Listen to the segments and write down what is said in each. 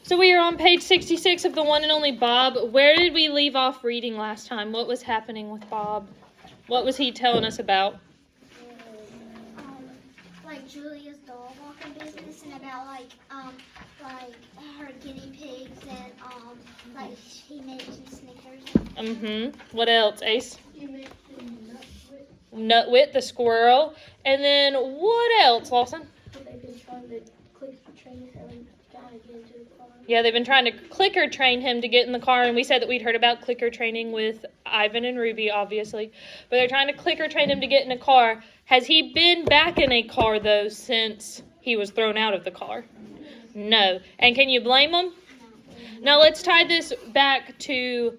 So we are on page 66 of the one and only Bob. Where did we leave off reading last time? What was happening with Bob? What was he telling us about? Like Julia's dog walking business and about like her guinea pigs and like he made some Snickers. What else, Ace? You mentioned Nutwit the squirrel. And then what else, Lawson? they've been trying to click the train and trying to get into the car. Yeah, they've been trying to clicker train him to get in the car, and we said that we'd heard about clicker training with Ivan and Ruby, obviously. But they're trying to clicker train him to get in a car. Has he been back in a car, though, since he was thrown out of the car? No. And can you blame him? Now let's tie this back to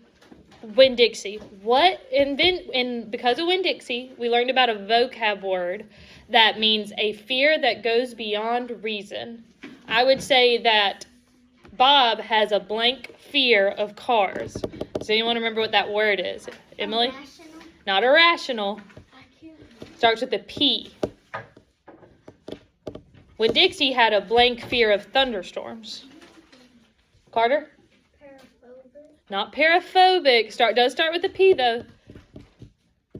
Winn-Dixie. Because of Winn-Dixie, we learned about a vocab word that means a fear that goes beyond reason. I would say that Bob has a blank fear of cars. Does anyone remember what that word is? Emily? Irrational. Not irrational. I can't. Starts with a P. Winn-Dixie had a blank fear of thunderstorms. Carter? Paraphobic. Not paraphobic. Does start with a P, though.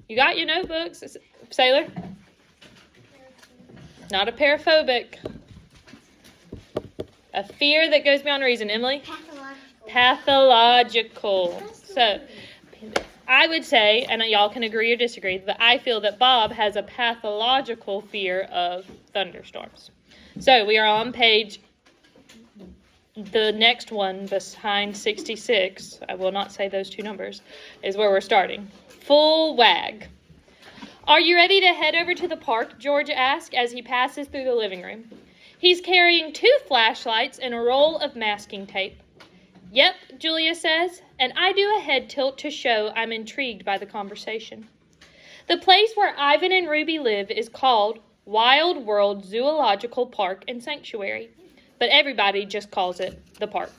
You got your notebooks. Sailor? Not a paraphobic. A fear that goes beyond reason. Emily? Pathological. So, I would say, and y'all can agree or disagree, but I feel that Bob has a pathological fear of thunderstorms. So, we are on page, the next one behind 66, I will not say those two numbers, is where we're starting. Full wag. Are you ready to head over to the park? George asked as he passes through the living room. He's carrying 2 flashlights and a roll of masking tape. Yep, Julia says, and I do a head tilt to show I'm intrigued by the conversation. The place where Ivan and Ruby live is called Wild World Zoological Park and Sanctuary, but everybody just calls it the park.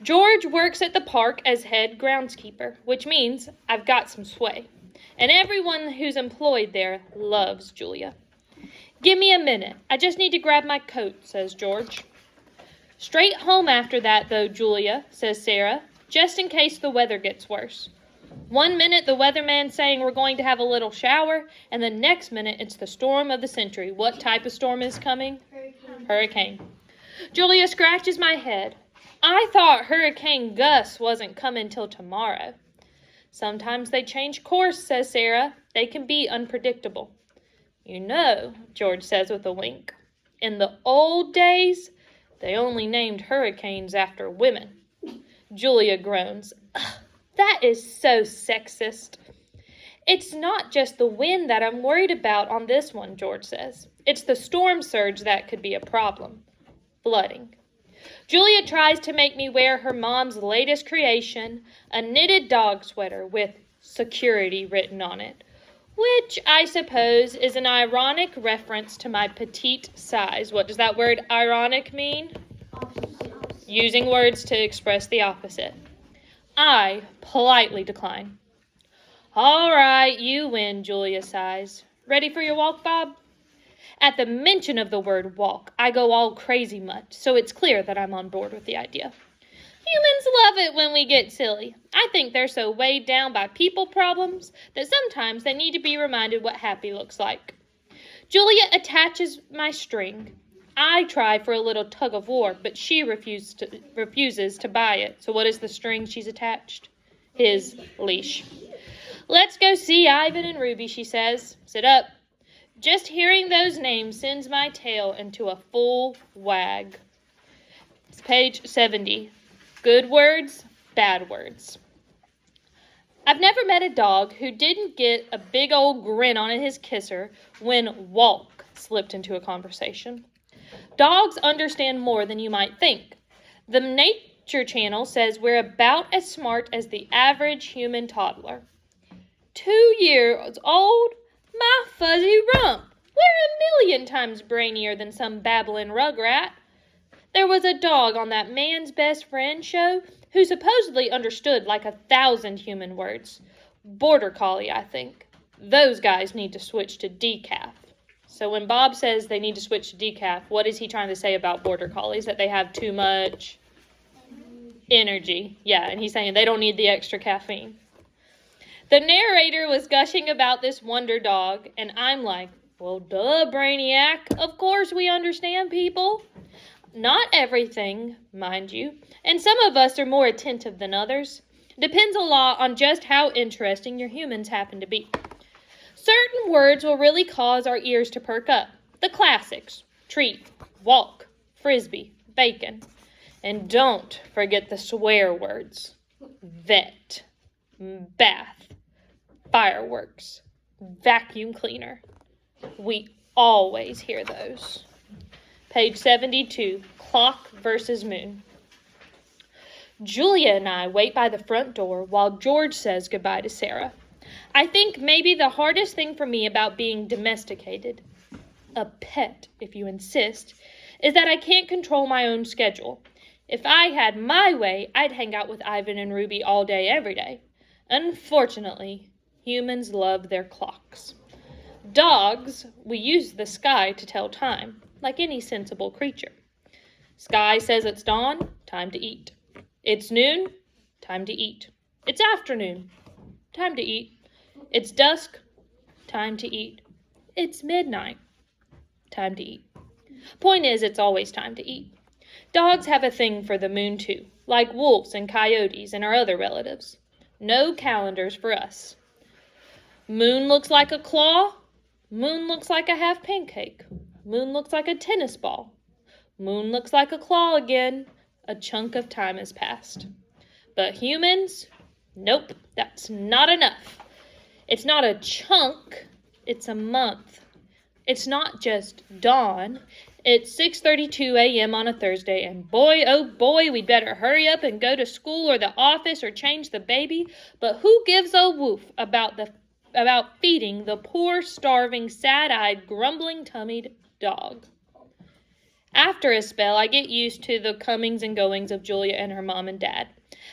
George works at the park as head groundskeeper, which means I've got some sway, and everyone who's employed there loves Julia. Give me a minute. I just need to grab my coat, says George. Straight home after that, though, Julia, says Sarah, just in case the weather gets worse. One minute the weatherman's saying we're going to have a little shower, and the next minute it's the storm of the century. What type of storm is coming? Hurricane. Julia scratches my head. I thought Hurricane Gus wasn't coming till tomorrow. Sometimes they change course, says Sarah. They can be unpredictable. You know, George says with a wink, in the old days, they only named hurricanes after women. Julia groans. That is so sexist. It's not just the wind that I'm worried about on this one, George says. It's the storm surge that could be a problem. Flooding. Julia tries to make me wear her mom's latest creation, a knitted dog sweater with security written on it, which I suppose is an ironic reference to my petite size. What does that word ironic mean? Using words to express the opposite. I politely decline. All right, you win, Julia sighs. Ready for your walk, Bob? At the mention of the word walk, I go all crazy much, so it's clear that I'm on board with the idea. Humans love it when we get silly. I think they're so weighed down by people problems that sometimes they need to be reminded what happy looks like. Julia attaches my string. I try for a little tug of war, but she refuses to buy it. So what is the string she's attached? His leash. Let's go see Ivan and Ruby, she says. Sit up. Just hearing those names sends my tail into a full wag. It's page 70. Good words, bad words. I've never met a dog who didn't get a big old grin on his kisser when walk slipped into a conversation. Dogs understand more than you might think. The Nature Channel says we're about as smart as the average human toddler. 2 years old? My fuzzy rump. We're 1,000,000 times brainier than some babbling rugrat. There was a dog on that Man's Best Friend show who supposedly understood like 1,000 human words. Border Collie, I think. Those guys need to switch to decaf. So when Bob says they need to switch to decaf, what is he trying to say about Border Collies? That they have too much Energy. Yeah, and he's saying they don't need the extra caffeine. The narrator was gushing about this wonder dog, and I'm like, well, duh, Brainiac. Of course we understand people. Not everything, mind you, and some of us are more attentive than others. Depends a lot on just how interesting your humans happen to be. Certain words will really cause our ears to perk up. The classics: treat, walk, frisbee, bacon. And don't forget the swear words: vet, bath, fireworks, vacuum cleaner. We always hear those. Page 72, clock versus moon. Julia and I wait by the front door while George says goodbye to Sarah. I think maybe the hardest thing for me about being domesticated, a pet if you insist, is that I can't control my own schedule. If I had my way, I'd hang out with Ivan and Ruby all day, every day. Unfortunately, humans love their clocks. Dogs, we use the sky to tell time, like any sensible creature. Sky says it's dawn, time to eat. It's noon, time to eat. It's afternoon, time to eat. It's dusk, time to eat. It's midnight, time to eat. Point is, it's always time to eat. Dogs have a thing for the moon too, like wolves and coyotes and our other relatives. No calendars for us. Moon looks like a claw. Moon looks like a half pancake. Moon looks like a tennis ball. Moon looks like a claw again. A chunk of time has passed. But humans? Nope, that's not enough. It's not a chunk, it's a month. It's not just dawn. It's 6:32 a.m. on a Thursday, and boy, oh boy, we'd better hurry up and go to school or the office or change the baby. But who gives a woof about feeding the poor, starving, sad-eyed, grumbling-tummied dog? After a spell, I get used to the comings and goings of Julia and her mom and dad,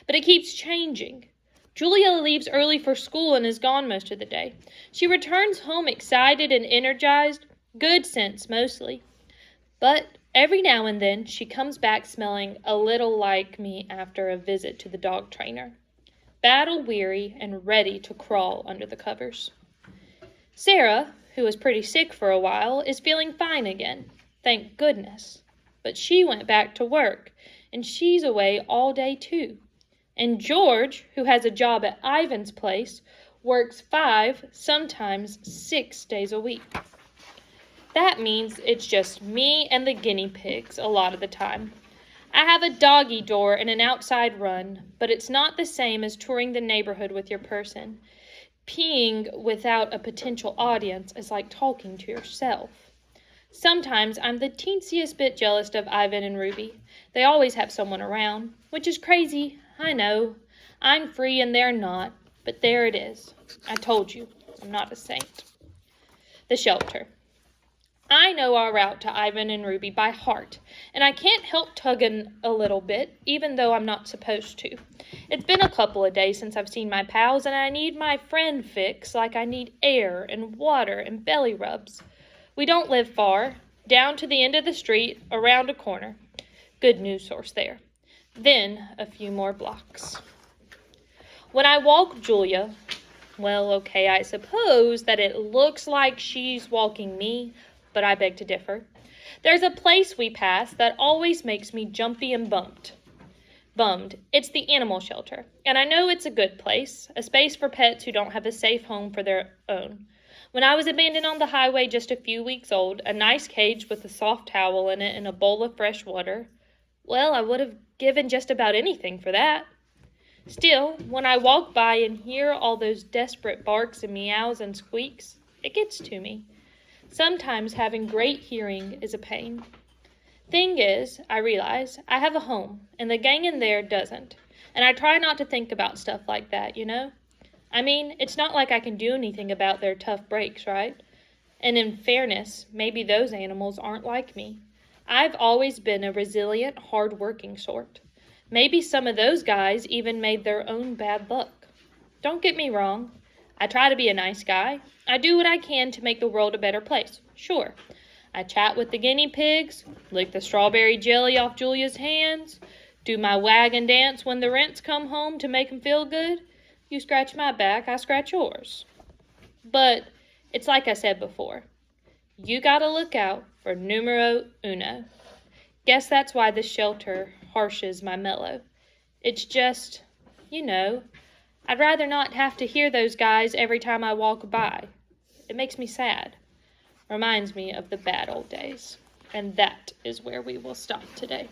but it keeps changing. Julia leaves early for school and is gone most of the day. She returns home excited and energized, good sense mostly. But every now and then, she comes back smelling a little like me after a visit to the dog trainer, battle-weary and ready to crawl under the covers. Sarah, who was pretty sick for a while, is feeling fine again, thank goodness. But she went back to work, and she's away all day too. And George, who has a job at Ivan's place, works 5, sometimes 6 days a week. That means it's just me and the guinea pigs a lot of the time. I have a doggy door and an outside run, but it's not the same as touring the neighborhood with your person. Peeing without a potential audience is like talking to yourself. Sometimes I'm the teensiest bit jealous of Ivan and Ruby. They always have someone around, which is crazy, I know. I'm free and they're not, but there it is. I told you, I'm not a saint. The shelter. I know our route to Ivan and Ruby by heart, and I can't help tugging a little bit, even though I'm not supposed to. It's been a couple of days since I've seen my pals, and I need my friend fix like I need air and water and belly rubs. We don't live far, down to the end of the street, around a corner. Good news source there. Then a few more blocks. When I walk Julia, well, okay, I suppose that it looks like she's walking me, but I beg to differ. There's a place we pass that always makes me jumpy and bummed. It's the animal shelter, and I know it's a good place, a space for pets who don't have a safe home for their own. When I was abandoned on the highway just a few weeks old, a nice cage with a soft towel in it and a bowl of fresh water, well, I would have given just about anything for that. Still, when I walk by and hear all those desperate barks and meows and squeaks, it gets to me. Sometimes having great hearing is a pain. Thing is, I realize I have a home, and the gang in there doesn't. And I try not to think about stuff like that, you know? I mean, it's not like I can do anything about their tough breaks, right? And in fairness, maybe those animals aren't like me. I've always been a resilient, hard-working sort. Maybe some of those guys even made their own bad luck. Don't get me wrong. I try to be a nice guy. I do what I can to make the world a better place, sure. I chat with the guinea pigs, lick the strawberry jelly off Julia's hands, Do my wagon dance when the rents come home to make 'em feel good? You scratch my back, I scratch yours. But it's like I said before. You gotta look out for numero uno. Guess that's why this shelter harshes my mellow. It's just, I'd rather not have to hear those guys every time I walk by. It makes me sad. Reminds me of the bad old days. And that is where we will stop today.